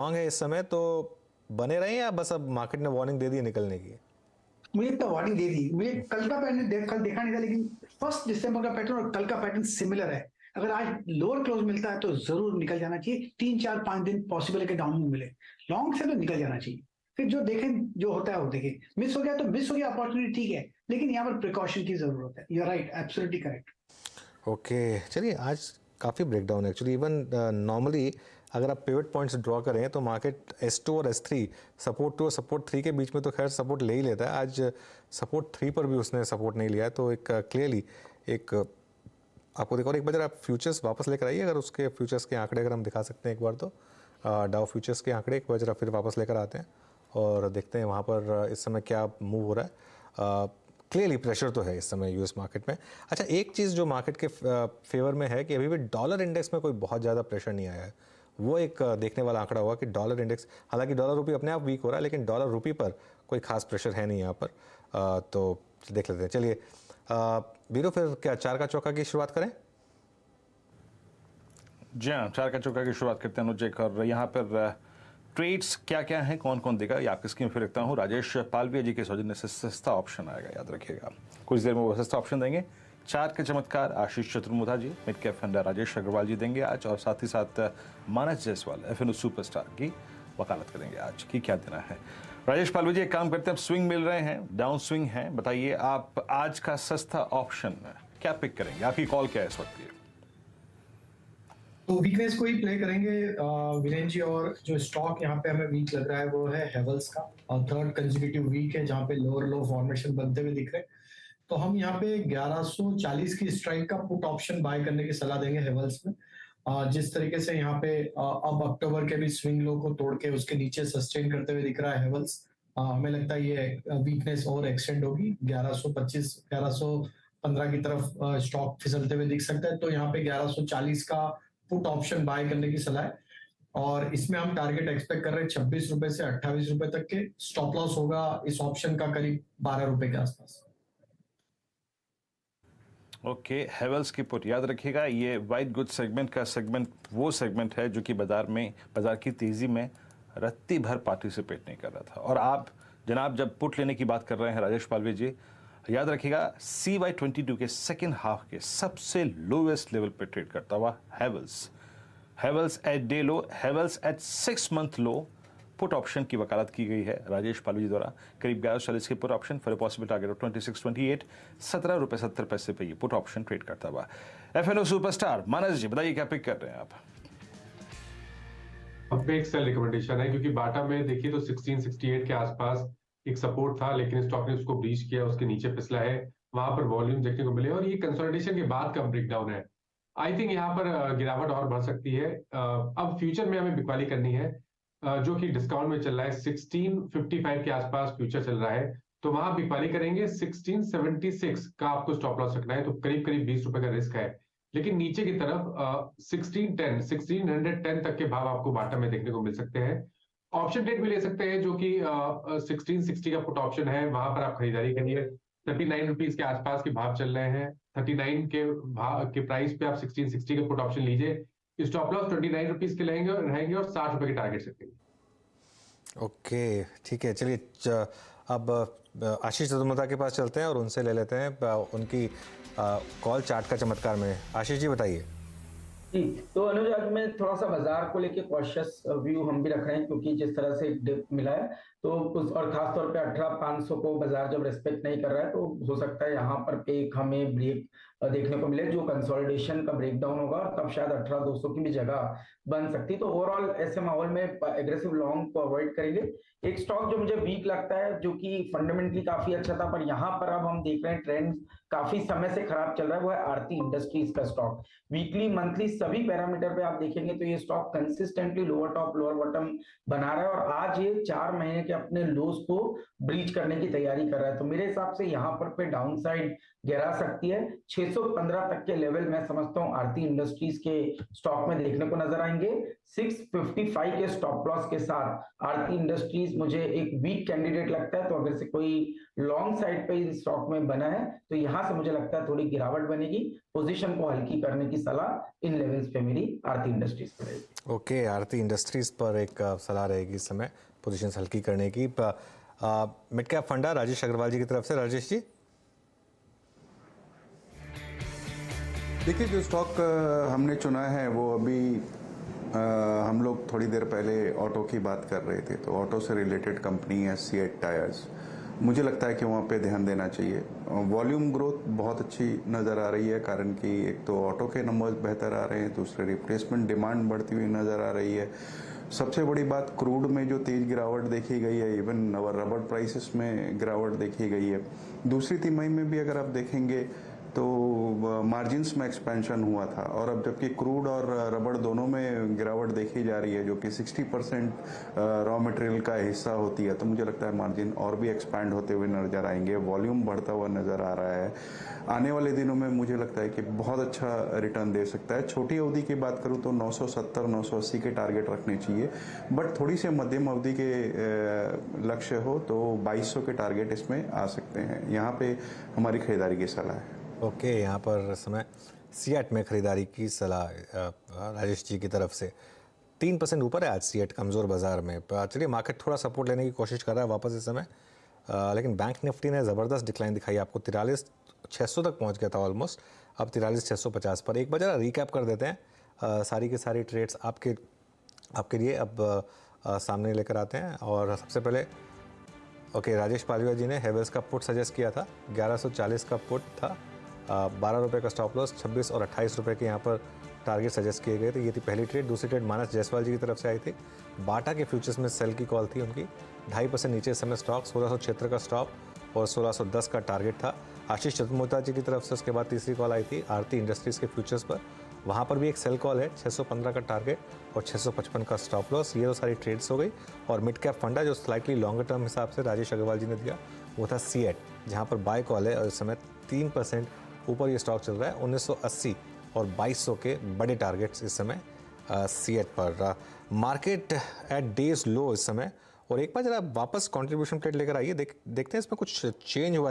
Long है इस समय, तो बने रहे या बस अब मार्केट ने वार्निंग दे दी है निकलने की? मुझे तो वार्निंग दे दी। मुझे कल का पैटर्न कल देखा नहीं था, लेकिन 1 दिसंबर का पैटर्न और कल का पैटर्न सिमिलर है। अगर आज लोअर क्लोज मिलता है तो जरूर निकल जाना चाहिए। 3 4 5 दिन पॉसिबल है कि डाउन में मिले। लॉन्ग से तो निकल जाना चाहिए। फिर जो देखें, जो होता है वो देखें। मिस हो गया तो मिस हो गया, अपॉर्चुनिटी ठीक है, लेकिन यहाँ पर प्रिकॉशन की जरूरत है। You are right, absolutely correct. Okay, चलिए आज काफ़ी ब्रेकडाउन है एक्चुअली। इवन नॉर्मली अगर आप पिवट पॉइंट्स ड्रॉ करें तो मार्केट S2 और S3, सपोर्ट 2 और सपोर्ट 3 के बीच में तो खैर सपोर्ट ले ही लेता है। आज सपोर्ट 3 पर भी उसने सपोर्ट नहीं लिया है, तो एक क्लियरली एक आपको देखो। और एक बार जरा आप फ्यूचर्स वापस लेकर आइए, अगर उसके फ्यूचर्स के आंकड़े अगर हम दिखा सकते हैं एक बार, तो डाउ फ्यूचर्स के आंकड़े एक बार जरा फिर वापस लेकर आते हैं और देखते हैं वहाँ पर इस समय क्या मूव हो रहा है। क्लियरली प्रेशर तो है इस समय यूएस मार्केट में। अच्छा, एक चीज़ जो मार्केट के फेवर में है कि अभी भी डॉलर इंडेक्स में कोई बहुत ज़्यादा प्रेशर नहीं आया है। वो एक देखने वाला आंकड़ा होगा कि डॉलर इंडेक्स, हालांकि डॉलर रुपी अपने आप वीक हो रहा है, लेकिन डॉलर रुपी पर कोई खास प्रेशर है नहीं यहाँ पर। तो देख लेते हैं। चलिए बीरो, फिर क्या चार का चौका की शुरुआत करें? जी हाँ, चार का चौका की शुरुआत करते हैं अनुज। और यहाँ पर ट्रेड्स क्या क्या हैं, कौन कौन देगा, ये आपकी स्क्रीन पर रखता हूँ। राजेश पालविया जी के सौजन्य से सस्ता ऑप्शन आएगा, याद रखिएगा। कुछ देर में वो सस्ता ऑप्शन देंगे। चार के चमत्कार Ashish Chaturmudha ji, mid cap fund Rajesh Agarwal ji देंगे आज, और साथ ही साथ मानस जायसवाल FNO सुपरस्टार की वकालत करेंगे आज की क्या देना है। राजेश पालविया जी, एक काम करते हैं, अब स्विंग मिल रहे हैं, डाउन स्विंग है, बताइए आप आज का सस्ता ऑप्शन क्या पिक करेंगे, आपकी कॉल क्या है इस वक्त? तो वीकनेस को ही प्ले करेंगे विरेन जी। और जो स्टॉक यहाँ पे हमें वीक लग रहा है वो है हेवल्स का, और थर्ड कंसेक्यूटिव वीक है जहाँ पे लोअर लो फॉर्मेशन बनते हुए दिख रहे हैं। तो हम यहाँ पे 1140 की स्ट्राइक का पुट ऑप्शन बाय करने की सलाह देंगे हेवल्स में। जिस तरीके से यहाँ पे अब अक्टूबर के भी स्विंग लो को तोड़ के उसके नीचे सस्टेन करते हुए दिख रहा है हेवल्स, हमें लगता है ये वीकनेस और एक्सटेंड होगी। 1125 1115 की तरफ स्टॉक फिसलते हुए दिख सकता है। तो यहाँ पे 1140 का पुट ऑप्शन बाय करने की सलाह है, और इसमें हम टारगेट एक्सपेक्ट कर रहे हैं 26 रुपए से 28 रुपए तक के। स्टॉप लॉस होगा इस ऑप्शन का करीब 12 रुपए के आसपास। ओके, हेवल्स की पुट याद रखिएगा। ये वाइट गुड सेगमेंट का सेगमेंट वो सेगमेंट है जो कि बाजार की तेजी में रत्ती भर पार्टिसिपेट नहीं कर रहा था। और आप जनाब जब पुट लेने की बात कर रहे हैं राजेश पालवे जी, याद रखिएगा CY22 के सेकेंड हाफ के सबसे लोएस्ट लेवल पे ट्रेड करता हुआ Havells at day low, Havells at 6 month low put option की वकालत की गई है राजेश पालवी जी द्वारा। करीब 1140 के put option for possible target of 2628, 17 रुपए 70 पैसे पे ये पुट ऑप्शन ट्रेड करता हुआ। FNO सुपरस्टार मानस जी, बताइए क्या पिक कर रहे हैं आप? अब पे एक सेल रिकमेंडेशन है, क्योंकि बाटा में देखिए तो 1668 के आसपास एक सपोर्ट था, लेकिन स्टॉक ने उसको ब्रीच किया, उसके नीचे फिसला है। वहां पर वॉल्यूम देखने को मिले और ये कंसोलिडेशन के बाद का ब्रेकडाउन है। आई थिंक यहाँ पर गिरावट और बढ़ सकती है। अब फ्यूचर में हमें बिकवाली करनी है, जो कि डिस्काउंट में चल रहा है। 1655 के आसपास फ्यूचर चल रहा है, तो वहां बिकवाली करेंगे। 1676 का आपको स्टॉप लॉस रखना है, तो करीब करीब 20 रुपए का रिस्क है। लेकिन नीचे की तरफ 1610 तक के भाव आपको बाटा में देखने को मिल सकते हैं। ऑप्शन ट्रेड भी ले सकते हैं, जो कि 1660 का पुट ऑप्शन है, वहां पर आप खरीदारी करिए। 39 रुपीज के आसपास के भाव चल रहे हैं। 39 के भाव के प्राइस पे आप 1660 का पुट ऑप्शन लीजिए। स्टॉप लॉस 29 रुपीज के रहेंगे और 60 रुपए के टारगेट रखेंगे। ओके, ठीक है। चलिए अब आशीष चतुर्मुधा के पास चलते हैं और उनसे ले लेते हैं उनकी कॉल चार्ट का चमत्कार में। आशीष जी बताइए। जी, तो अनुज आज मैं थोड़ा सा बाजार को लेके कॉशियस व्यू हम भी रख रहे हैं, क्योंकि जिस तरह से डिप मिला है तो उस, और खास तौर पे 18,500 को बाजार जब रेस्पेक्ट नहीं कर रहा है, तो हो सकता है यहाँ पर एक हमें ब्रेक देखने को मिले, जो कंसोलिडेशन का ब्रेकडाउन होगा, और तब शायद 18,200 की भी जगह बन सकती है। तो ओवरऑल ऐसे माहौल में एग्रेसिव लॉन्ग को अवॉइड करेंगे। एक स्टॉक जो मुझे वीक लगता है, जो कि फंडामेंटली काफी अच्छा था, पर यहाँ पर अब हम देख रहे हैं ट्रेंड काफी समय से खराब चल रहा है, वो है आरती इंडस्ट्रीज का स्टॉक। वीकली मंथली सभी पैरामीटर पे आप देखेंगे तो ये stock consistently lower top lower bottom बना रहा है, और आज ये 4 महीने के अपने लोज को ब्रीच करने की तैयारी कर रहा है। तो मेरे हिसाब से यहाँ पर पे डाउन साइड गिरा सकती है। 615 तक के लेवल मैं समझता हूं आरती इंडस्ट्रीज के स्टॉक में देखने को नजर आएंगे। 655 के स्टॉप लॉस के साथ आरती इंडस्ट्रीज मुझे एक वीक कैंडिडेट लगता है, तो अगर से कोई लॉन्ग साइड पे इस स्टॉक में बना है तो यहां से मुझे लगता है थोड़ी गिरावट बनेगी। पोजीशन को हल्की करने की सलाह इन लेवल्स पे मेरी आरती इंडस्ट्रीज पर रहेगी। ओके, आरती इंडस्ट्रीज पर एक सलाह रहेगी इस समय पोजीशंस हल्की करने की। मिड कैप फंडा राजेश अग्रवाल जी की तरफ से। राजेश जी। देखिए, जो स्टॉक हमने चुना है वो अभी हम लोग थोड़ी देर पहले ऑटो की बात कर रहे थे, तो ऑटो से रिलेटेड कंपनी है सीएट टायर्स। मुझे लगता है कि वहाँ पे ध्यान देना चाहिए। वॉल्यूम ग्रोथ बहुत अच्छी नज़र आ रही है, कारण कि एक तो ऑटो के नंबर्स बेहतर आ रहे हैं, दूसरे रिप्लेसमेंट डिमांड बढ़ती हुई नज़र आ रही है। सबसे बड़ी बात, क्रूड में जो तेज गिरावट देखी गई है, इवन रबर प्राइसेस में गिरावट देखी गई है। दूसरी तिमाही में भी अगर आप देखेंगे तो मार्जिन्स में एक्सपेंशन हुआ था, और अब जबकि क्रूड और रबड़ दोनों में गिरावट देखी जा रही है, जो कि 60% रॉ मटेरियल का हिस्सा होती है, तो मुझे लगता है मार्जिन और भी एक्सपैंड होते हुए नजर आएंगे। वॉल्यूम बढ़ता हुआ नजर आ रहा है। आने वाले दिनों में मुझे लगता है कि बहुत अच्छा रिटर्न दे सकता है। छोटी अवधि की बात करूं तो 970-980 के टारगेट रखने चाहिए, बट थोड़ी सी मध्यम अवधि के लक्ष्य हो तो 2200 के टारगेट इसमें आ सकते हैं। यहाँ पे हमारी खरीदारी की सलाह है। ओके, यहाँ पर समय सीएट में खरीदारी की सलाह राजेश जी की तरफ से। 3% ऊपर है आज सीएट कमज़ोर बाजार में। चलिए, मार्केट थोड़ा सपोर्ट लेने की कोशिश कर रहा है वापस इस समय, लेकिन बैंक निफ्टी ने ज़बरदस्त डिक्लाइन दिखाई। आपको 43,600 तक पहुँच गया था ऑलमोस्ट, अब 43,650 पर। एक बार जरा रिकैप कर देते हैं सारी की सारी ट्रेड्स आपके लिए अब सामने लेकर आते हैं। और सबसे पहले ओके, राजेश पालिवाल जी ने हेवेल्स का पुट सजेस्ट किया था। 1140 का पुट था, 12 रुपये का स्टॉप लॉस, 26 और 28 रुपये के यहाँ पर टारगेट सजेस्ट किए गए थे। ये थी पहली ट्रेड। दूसरी ट्रेड मानस जायसवाल जी की तरफ से आई थी। बाटा के फ्यूचर्स में सेल की कॉल थी उनकी। 2.5% नीचे इस समय स्टॉक, 1676 का स्टॉप और 1610 का टारगेट था। आशीष चतुर्मोता जी की तरफ से उसके बाद तीसरी कॉल आई थी आरती इंडस्ट्रीज़ के फ्यूचर्स पर। वहाँ पर भी एक सेल कॉल है, 615 का टारगेट और 655 का स्टॉप लॉस। ये तो सारी ट्रेड्स हो गई। और मिड कैप फंडा जो स्लाइटली लॉन्गर टर्म हिसाब से राजेश अग्रवाल जी ने दिया, वो था सीएट, जहाँ पर बाय कॉल है और इस समय 3% ऊपर ये स्टॉक चल रहा है। 1980 और 2200 के बड़े टारगेट्स इस समय सीएट पर। मार्केट एट डेज लो इस समय। और एक बार जरा वापस कंट्रीब्यूशन प्लेट लेकर आइए, देखते हैं इसमें कुछ चेंज हुआ है।